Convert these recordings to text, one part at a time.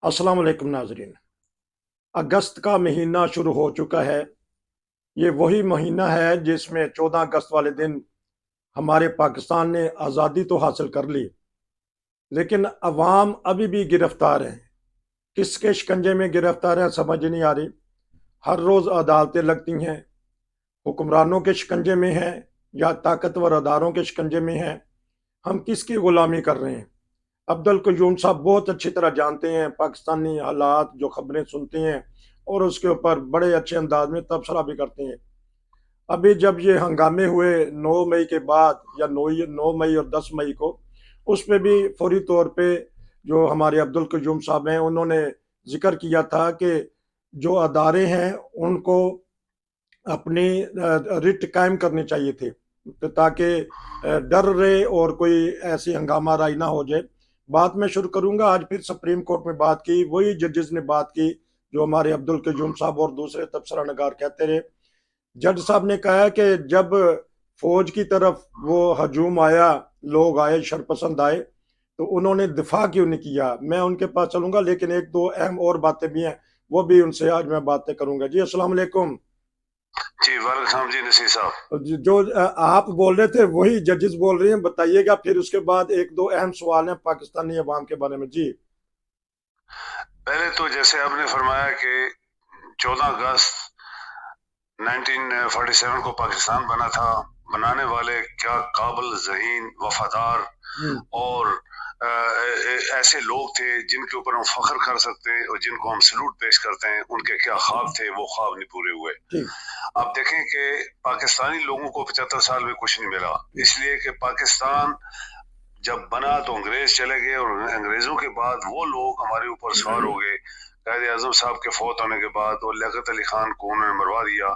अस्सलाम वालेकुम नाजरीन। अगस्त का महीना शुरू हो चुका है। ये वही महीना है जिसमें 14 अगस्त वाले दिन हमारे पाकिस्तान ने आज़ादी तो हासिल कर ली, लेकिन अवाम अभी भी गिरफ्तार है। किसके शिकंजे में गिरफ्तार है समझ नहीं आ रही। हर रोज़ अदालतें लगती हैं, हुक्मरानों के शिकंजे में हैं या ताकतवर अदारों के शिकंजे में हैं। हम किसकी गुलामी कर रहे हैं? अब्दुल कयूम साहब बहुत अच्छी तरह जानते हैं पाकिस्तानी हालात, जो खबरें सुनते हैं और उसके ऊपर बड़े अच्छे अंदाज में तबसरा भी करते हैं। अभी जब ये हंगामे हुए 9 मई के बाद, या 9 मई और 10 मई को, उस पे भी फौरी तौर पे जो हमारे अब्दुल कयूम साहब हैं उन्होंने जिक्र किया था कि जो अदारे हैं उनको अपनी रिट कायम करनी चाहिए थे, ताकि डर रहे और कोई ऐसी हंगामा आराई ना हो जाए। बात मैं शुरू करूंगा। आज फिर सुप्रीम कोर्ट में बात की, वही जजेस ने बात की जो हमारे अब्दुल कयूम साहब और दूसरे तबसरा नगार कहते रहे। जज साहब ने कहा कि जब फौज की तरफ वो हजूम आया, लोग आए, शरपसंद आए, तो उन्होंने दिफा क्यों नहीं किया। मैं उनके पास चलूंगा, लेकिन एक दो अहम और बातें भी हैं, वो भी उनसे आज मैं बातें करूंगा। जी अस्सलाम वालेकुम। जी वालेकुम जी नसीर साहब। जो आप बोल रहे थे वही जजेस बोल रहे हैं, बताइएगा। फिर उसके बाद एक दो अहम सवाल हैं पाकिस्तानी अवाम के बारे में। जी पहले तो जैसे आपने फरमाया कि 14 अगस्त 1947 को पाकिस्तान बना था, बनाने वाले क्या काबिल, ज़हीन, वफादार और ऐसे लोग थे जिनके ऊपर हम फख्र कर सकते हैं और जिनको हम सलूट पेश करते हैं। उनके क्या ख्वाब थे, वो ख्वाब नहीं पूरे हुए। आप देखें कि पाकिस्तानी लोगों को 75 साल में कुछ नहीं मिला, इसलिए कि पाकिस्तान जब बना तो अंग्रेज चले गए और अंग्रेजों के बाद वो लोग हमारे ऊपर सवार हो गए। कायदे आजम साहब के फौत होने के बाद और लियाकत अली खान को उन्होंने मरवा दिया,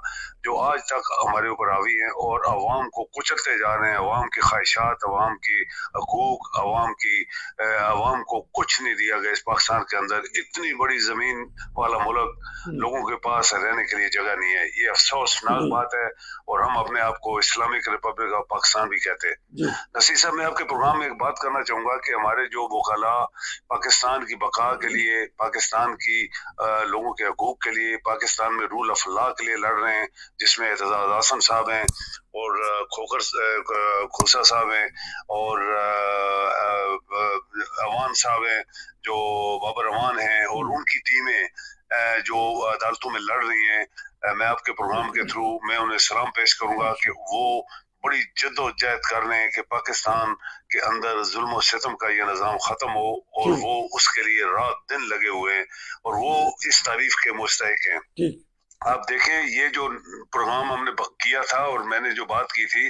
जो आज तक हमारे ऊपर हावी हैं और अवाम को कुचलते जा रहे हैं। अवाम की ख्वाहिशात, अवाम की हकूक, अवाम को कुछ नहीं दिया गया। इस पाकिस्तान के अंदर इतनी बड़ी जमीन वाला मुल्क, लोगों के पास रहने के लिए जगह नहीं है। ये अफसोसनाक बात है और हम अपने आप को इस्लामिक रिपब्लिक ऑफ पाकिस्तान भी कहते हैं। नसीर साहब, मैं आपके प्रोग्राम में एक बात करना चाहूंगा कि हमारे जो वकाला पाकिस्तान की बका के लिए, पाकिस्तान की लोगों के हकूक के लिए, पाकिस्तान में रूल ऑफ लॉ के लिए लड़ रहे हैं, जिसमें एतजाज आसम साहब हैं और खोसा साहब हैं और अवान साहब हैं, जो बाबर अवान हैं, और उनकी टीमें जो अदालतों में लड़ रही हैं। मैं आपके प्रोग्राम के थ्रू मैं उन्हें सलाम पेश करूंगा कि वो बड़ी जद्दोजहद कर रहे हैं कि पाकिस्तान के अंदर जुल्म और सितम का ये निज़ाम ख़त्म हो, और वो उसके लिए रात दिन लगे हुए हैं और वो इस तारीफ के मुस्तहिक हैं। आप देखें, ये जो प्रोग्राम हमने किया था और मैंने जो बात की थी,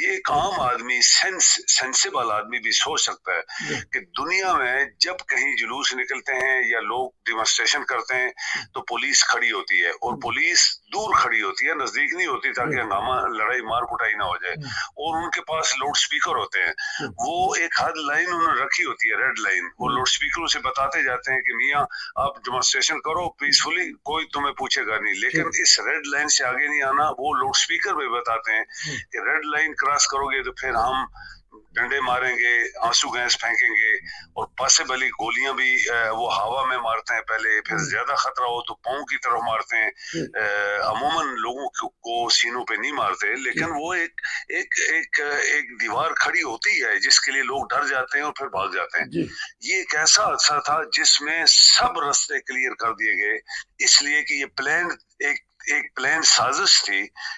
ये एक आम आदमी, सेंसिबल आदमी भी सोच सकता है कि दुनिया में जब कहीं जुलूस निकलते हैं या लोग डिमॉन्स्ट्रेशन करते हैं तो पुलिस खड़ी होती है, और पुलिस दूर खड़ी होती है, नजदीक नहीं होती, ताकि हंगामा, लड़ाई, मार कुटाई ना हो जाए। और उनके पास लाउड स्पीकर होते हैं, वो एक हद लाइन उन्होंने रखी होती है, रेड लाइन। वो लाउड स्पीकरों से बताते जाते हैं कि मियाँ आप डिमॉन्स्ट्रेशन करो पीसफुली, कोई तुम्हें पूछेगा नहीं, लेकिन इस रेड लाइन से आगे नहीं आना। वो लाउड स्पीकर में बताते हैं कि रेड लाइन क्रॉस करोगे तो फिर हम डंडे मारेंगे, आंसू गैस फेंकेंगे, और पॉसिबली गोलियां भी वो हवा में मारते हैं पहले, फिर ज्यादा खतरा हो तो पांव की तरफ मारते हैं। अमूमन लोगों को सीनों पे नहीं मारते, लेकिन वो एक दीवार खड़ी होती है जिसके लिए लोग डर जाते हैं और फिर भाग जाते हैं। ये एक ऐसा हादसा था जिसमें सब रास्ते क्लियर कर दिए गए, इसलिए कि ये एक प्लान साजिश थी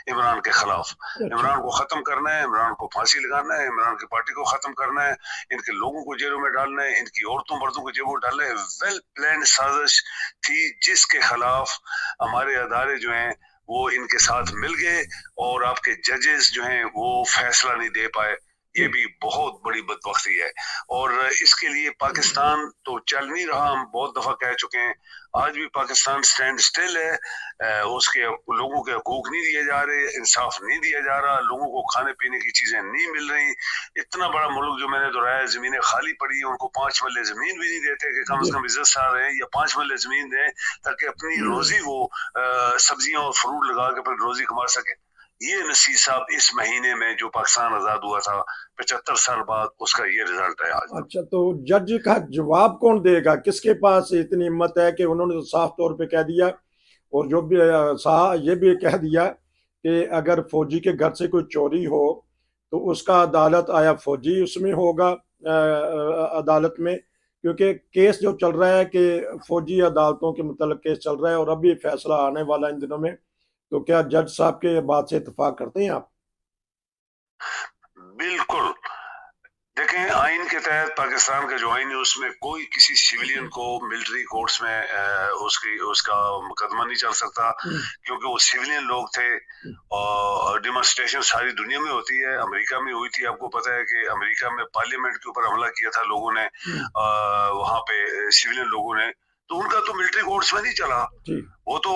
इमरान के खिलाफ। इमरान को खत्म करना है, इमरान को फांसी लगाना है, इमरान की पार्टी को खत्म करना है, इनके लोगों को जेलों में डालना है, इनकी औरतों मर्दों को जेलों में डालना है। वेल प्लान साजिश थी जिसके खिलाफ हमारे अदारे जो हैं वो इनके साथ मिल गए, और आपके जजेस जो हैं वो फैसला नहीं दे पाए। ये भी बहुत बड़ी बदबख्ती है, और इसके लिए पाकिस्तान तो चल नहीं रहा। हम बहुत दफा कह चुके हैं, आज भी पाकिस्तान स्टैंड स्टिल है। उसके लोगों के हकूक नहीं दिए जा रहे, इंसाफ नहीं दिया जा रहा, लोगों को खाने पीने की चीजें नहीं मिल रही। इतना बड़ा मुल्क जो मैंने दोहराया, जमीनें खाली पड़ी, उनको 5 मरले जमीन भी नहीं देते कि कम से कम इज्जत से रहे, या 5 मरले जमीन दें ताकि अपनी रोजी वो सब्जियां और फ्रूट लगा के फिर रोजी कमा सके। یہ نصیر صاحب اس مہینے میں جو پاکستان آزاد ہوا تھا 75 سال بعد، اس کا یہ رزلٹ ہے آج۔ اچھا، تو جج کا جواب کون دے گا؟ کس کے پاس اتنی ہمت ہے کہ انہوں نے صاف طور پہ کہہ دیا، اور جو بھی یہ بھی کہہ دیا کہ اگر فوجی کے گھر سے کوئی چوری ہو تو اس کا عدالت، آیا فوجی اس میں ہوگا عدالت میں؟ کیونکہ کیس جو چل رہا ہے کہ فوجی عدالتوں کے متعلق کیس چل رہا ہے، اور ابھی فیصلہ آنے والا ان دنوں میں، تو کیا جج صاحب کے بات سے اتفاق کرتے ہیں آپ؟ بالکل، دیکھیں آئین کے تحت پاکستان کا جو آئین ہے اس میں کوئی کسی سویلین کو ملٹری کورٹس میں اس کا مقدمہ نہیں چل سکتا، کیونکہ وہ سویلین لوگ تھے، اور ڈیمانسٹریشن ساری دنیا میں ہوتی ہے، امریکہ میں ہوئی تھی، آپ کو پتہ ہے کہ امریکہ میں پارلیمنٹ کے اوپر حملہ کیا تھا لوگوں نے، وہاں پہ سویلین لوگوں نے، تو ان کا تو ملٹری کورٹس میں نہیں چلا، وہ تو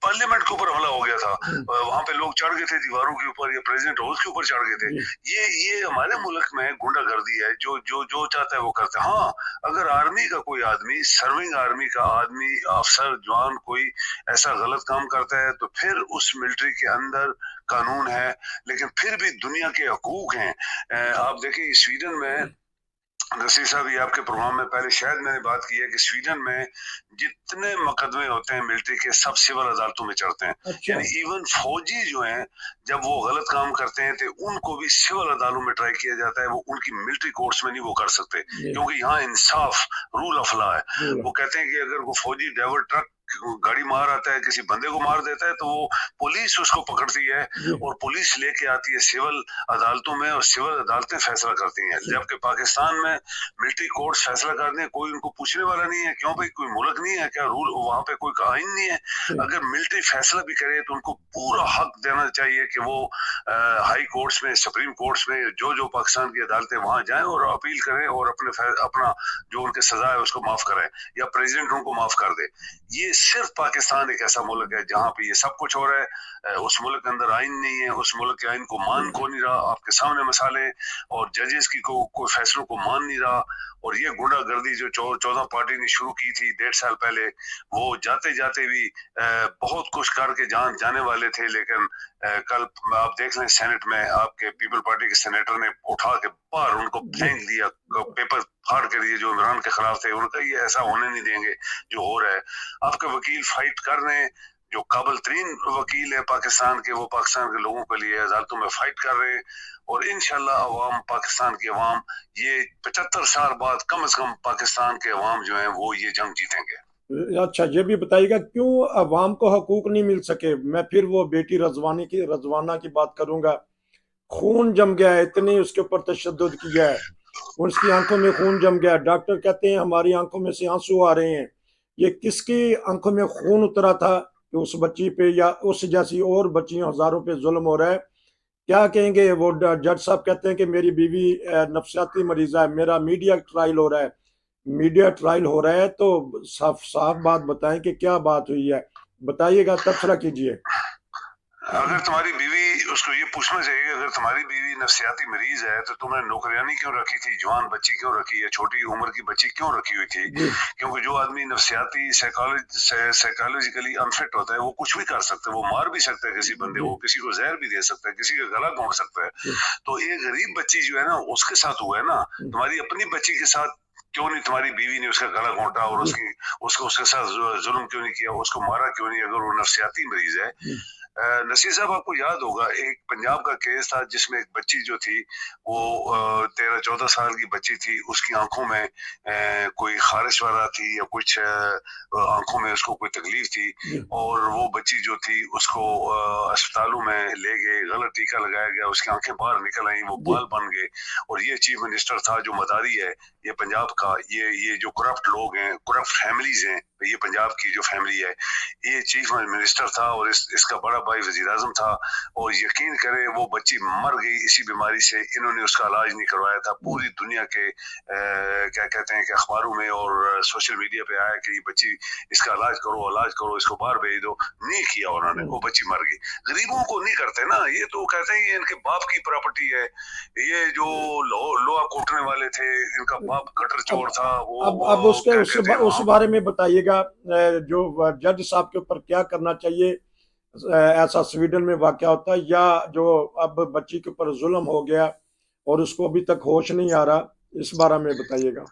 پارلیمنٹ کے اوپر حملہ ہو گیا تھا، وہاں پہ لوگ چڑھ گئے تھے دیواروں کے اوپر، یا پریزیڈنٹ ہاؤس کے اوپر چڑھ گئے تھے۔ یہ ہمارے ملک میں گنڈا گردی ہے، جو چاہتا ہے وہ کرتا ہے۔ ہاں، اگر آرمی کا کوئی آدمی، سرونگ آرمی کا آدمی، افسر جوان کوئی ایسا غلط کام کرتا ہے تو پھر اس ملٹری کے اندر قانون ہے، لیکن پھر بھی دنیا کے حقوق ہیں۔ آپ دیکھیں سویڈن میں، نصیر صاحب یہ آپ کے پروگرام میں پہلے شاید میں نے بات کی ہے کہ سویڈن میں جتنے مقدمے ہوتے ہیں ملٹری کے، سب سول عدالتوں میں چڑھتے ہیں۔ یعنی ایون فوجی جو ہیں جب وہ غلط کام کرتے ہیں تو ان کو بھی سول عدالتوں میں ٹرائی کیا جاتا ہے، وہ ان کی ملٹری کورٹس میں نہیں وہ کر سکتے، کیونکہ یہاں انصاف، رول آف لا ہے۔ وہ کہتے ہیں کہ اگر وہ فوجی ڈرائیور ٹرک گاڑی مار آتا ہے، کسی بندے کو مار دیتا ہے، تو وہ پولیس اس کو پکڑتی ہے اور پولیس لے کے آتی ہے سول عدالتوں میں، اور سول عدالتیں فیصلہ کرتی ہیں۔ جبکہ پاکستان میں ملٹری کورٹ فیصلہ کرتے ہیں، کوئی ان کو پوچھنے والا نہیں ہے، کیوں بھائی کوئی ملک نہیں ہے کیا؟ رول وہاں پہ کوئی آئین نہیں ہے؟ اگر ملٹری فیصلہ بھی کرے تو ان کو پورا حق دینا چاہیے کہ وہ ہائی کورٹس میں، سپریم کورٹس میں، جو پاکستان کی عدالتیں وہاں جائیں اور اپیل کریں اور اپنا جو ان کے سزا ہے اس کو معاف کریں، یا پریزیڈنٹ ان کو معاف کر دے۔ یہ صرف پاکستان ایک ایسا ملک ہے جہاں پہ یہ سب کچھ ہو رہا ہے۔ اس ملک کے اندر آئین نہیں ہے، اس ملک کے آئین کو مان کو نہیں رہا، آپ کے سامنے مسائل، اور ججز کی کوئی فیصلوں کو مان نہیں رہا۔ اور یہ گنڈا گردی جو 14 پارٹی نے شروع کی تھی 1.5 سال پہلے، وہ جاتے جاتے بھی بہت کچھ کر کے جانے والے تھے، لیکن کل آپ دیکھ لیں سینٹ میں آپ کے پیپل پارٹی کے سینیٹر نے اٹھا کے باہر ان کو پھینک دیا، پیپر پھاڑ کے دیے جو عمران کے خلاف تھے، ان کا یہ ایسا ہونے نہیں دیں گے جو ہو رہا ہے۔ آپ کے وکیل فائٹ کر رہے ہیں، جو قابل ترین وکیل ہے پاکستان کے، وہ پاکستان کے لوگوں کے لیے عدالتوں میں فائٹ کر رہے ہیں، اور انشاءاللہ عوام، پاکستان کی عوام، یہ 75 سال بعد کم از کم پاکستان کے عوام جو ہیں وہ یہ جنگ جیتیں گے۔ اچھا، یہ بھی بتائیے گا کیوں عوام کو حقوق نہیں مل سکے؟ میں پھر وہ بیٹی رضوانہ کی بات کروں گا۔ خون جم گیا ہے، اتنی اس کے اوپر تشدد کیا ہے، اس کی آنکھوں میں خون جم گیا ہے، ڈاکٹر کہتے ہیں ہماری آنکھوں میں سے آنسو آ رہے ہیں۔ یہ کس کی آنکھوں میں خون اترا تھا کہ اس بچی پہ یا اس جیسی اور بچیوں ہزاروں پہ ظلم ہو رہا ہے؟ کیا کہیں گے وہ جج صاحب؟ کہتے ہیں کہ میری بیوی نفسیاتی مریضہ ہے، میرا میڈیا ٹرائل ہو رہا ہے، تو صاف بات بتائیں کہ کیا بات ہوئی ہے، بتائیے گا، تبصرہ کیجئے۔ اگر تمہاری بیوی، اس کو یہ پوچھنا چاہیے کہ اگر تمہاری بیوی نفسیاتی مریض ہے تو تم نے نوکریانی کیوں رکھی تھی، جوان بچی کیوں رکھی ہے، چھوٹی عمر کی بچی کیوں رکھی ہوئی تھی؟ کیونکہ جو آدمی نفسیاتی سائیکالوجیکلی انفٹ ہوتا ہے وہ کچھ بھی کر سکتا ہے، وہ مار بھی سکتا ہے کسی بندے کو، کسی کو زہر بھی دے سکتا ہے، کسی کا گلا گھونٹ سکتا ہے۔ تو ایک غریب بچی جو ہے نا، اس کے ساتھ ہوا ہے نا، تمہاری اپنی بچی کے ساتھ کیوں نہیں تمہاری بیوی نے اس کا گلا گھونٹا اور اس کے ساتھ ظلم کیوں نہیں کیا، اس کو مارا کیوں نہیں اگر وہ نفسیاتی مریض ہے؟ نصیر صاحب آپ کو یاد ہوگا ایک پنجاب کا کیس تھا جس میں ایک بچی جو تھی وہ 13-14 سال کی بچی تھی، اس کی آنکھوں میں کوئی خارش وغیرہ تھی یا کچھ آنکھوں میں اس کو کوئی تکلیف تھی، اور وہ بچی جو تھی اس کو اسپتالوں میں لے گئے، غلط ٹیکہ لگایا گیا، اس کی آنکھیں باہر نکل آئیں، وہ بال بن گئے، اور یہ چیف منسٹر تھا جو مداری ہے یہ پنجاب کا، یہ جو کرپٹ لوگ ہیں، کرپٹ فیملیز ہیں، یہ پنجاب کی جو فیملی ہے، یہ چیف منسٹر تھا اور اس کا بڑا بھائی وزیر اعظم تھا، اور یقین کرے وہ بچی مر گئی اسی بیماری سے، انہوں نے اس کا علاج نہیں کروایا تھا۔ پوری دنیا کے کیا کہتے ہیں کہ اخباروں میں اور سوشل میڈیا پہ آیا کہ یہ بچی، اس کا علاج کرو، اس کو باہر بھیج دو، نہیں کیا انہوں نے، وہ بچی مر گئی۔ غریبوں کو نہیں کرتے نا، یہ تو کہتے ہیں یہ ان کے باپ کی پراپرٹی ہے، یہ جو لوہا کوٹنے والے تھے ان کا باپ گٹر چور تھا، اب اس بارے میں بتائیے گا جو جج صاحب کے اوپر کیا کرنا چاہیے؟ ऐसा स्वीडन में वाक़या होता है, या जो अब बच्ची के ऊपर जुल्म हो गया और उसको अभी तक होश नहीं आ रहा, इस बारे में बताइएगा।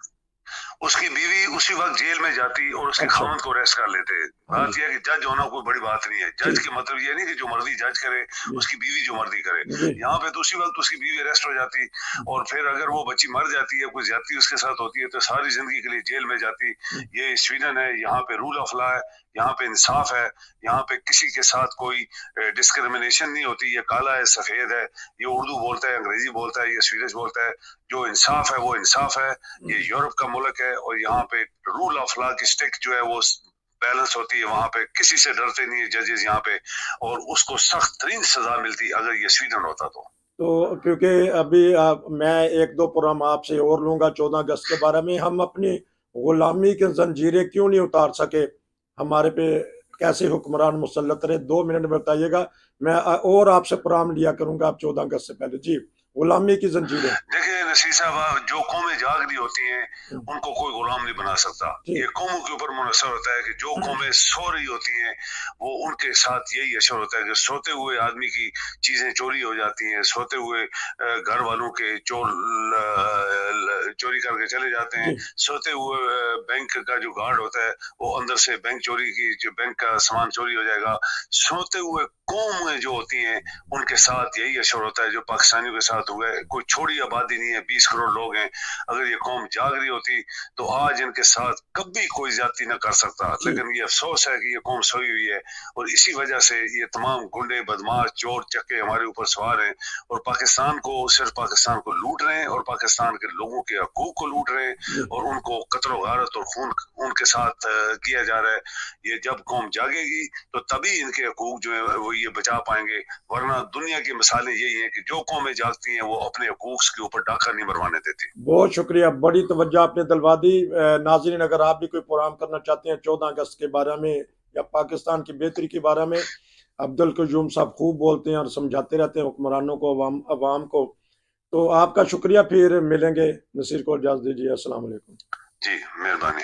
उसकी बीवी उसी वक्त जेल में जाती और उसके अच्छा। खामद को अरेस्ट कर लेते। हाँ बात जी। यह है कि जज होना कोई बड़ी बात नहीं है। जज जी। के मतलब ये नहीं कि जो मर्जी जज करे जी। उसकी बीवी जो मर्जी करे। जी। यहाँ पे तो उसी वक्त उसकी बीवी अरेस्ट हो जाती, और फिर अगर वो बच्ची मर जाती है, कोई ज्यादती उसके साथ होती है, तो सारी जिंदगी के लिए जेल में जाती। ये स्वीडन है, यहाँ पे रूल ऑफ लॉ है, यहाँ पे इंसाफ है, यहाँ पे किसी के साथ कोई डिस्क्रिमिनेशन नहीं होती। ये काला है, सफेद है, ये उर्दू बोलता है, अंग्रेजी बोलता है, ये स्वीडिश बोलता है, जो इंसाफ है वो इंसाफ है। ये यूरोप का मुल्क है और यहाँ पे रूल ऑफ लॉ की स्टिक जो है वो बैलेंस होती है। वहां पे किसी से डरते नहीं है जजेस यहाँ पे, और उसको सख्त तरीन सजा मिलती अगर ये स्वीडन होता तो क्योंकि अभी मैं एक दो प्रोग्राम आपसे और लूंगा 14 अगस्त के बारे में, हम अपनी गुलामी के जंजीरें क्यों नहीं उतार सके, हमारे पे कैसे हुक्मरान मुसल्लत रहे, 2 मिनट में बताइएगा। मैं और आपसे प्रोग्राम लिया करूंगा आप 14 अगस्त से पहले। जी, गुलामी की जंजीरें। देखिए नसीर साहब, जो कौमें जाग रही होती हैं उनको कोई गुलाम नहीं बना सकता। ये कौमों के ऊपर मुनहसर होता है कि जो कौमें सो रही होती हैं वो उनके साथ यही असर होता है कि सोते हुए आदमी की चीजें चोरी हो जाती हैं, सोते हुए घर वालों के चोर चोरी करके चले जाते हैं, सोते हुए बैंक का जो गार्ड होता है वो अंदर से बैंक चोरी की, जो बैंक का सामान चोरी हो जाएगा। सोते हुए कौमें जो होती हैं उनके साथ यही असर होता है जो पाकिस्तानियों के साथ हुआ है। कोई छोटी आबादी नहीं है, 20 करोड़ लोग हैं। अगर ये कौम जाग रही होती तो आज इनके साथ कभी कोई ज्यादती न कर सकता, लेकिन ये अफसोस है कि ये कौम सोई हुई है, और इसी वजह से ये तमाम गुंडे, बदमाश, चोर चक्के हमारे ऊपर सवार हैं, और पाकिस्तान को, सिर्फ पाकिस्तान को लूट रहे हैं, और पाकिस्तान के लोगों के हकूक को लूट रहे हैं, और उनको कत्ल गारत और खून उनके साथ किया जा रहा है। ये जब कौम जागेगी तो तभी इनके हकूक जो है वो ये बचा पाएंगे, वरना दुनिया की मिसालें यही हैं कि जो कौमें जागती हैं वो अपने हकूक के ऊपर डाका नहीं मरवाने देती। बहुत शुक्रिया, बड़ी तवज्जो आपने दिलवा दी। नाज़रीन, अगर आप भी कोई प्रोग्राम करना चाहते हैं 14 अगस्त के बारे में या पाकिस्तान की बेहतरी के बारे में, अब्दुल क़य्यूम साहब खूब बोलते हैं और समझाते रहते हैं हुक्मरानों को, अवाम को। तो आपका शुक्रिया, फिर मिलेंगे। नसीर को इजाज़त दीजिए। अस्सलाम वालेकुम। जी, मेहरबानी।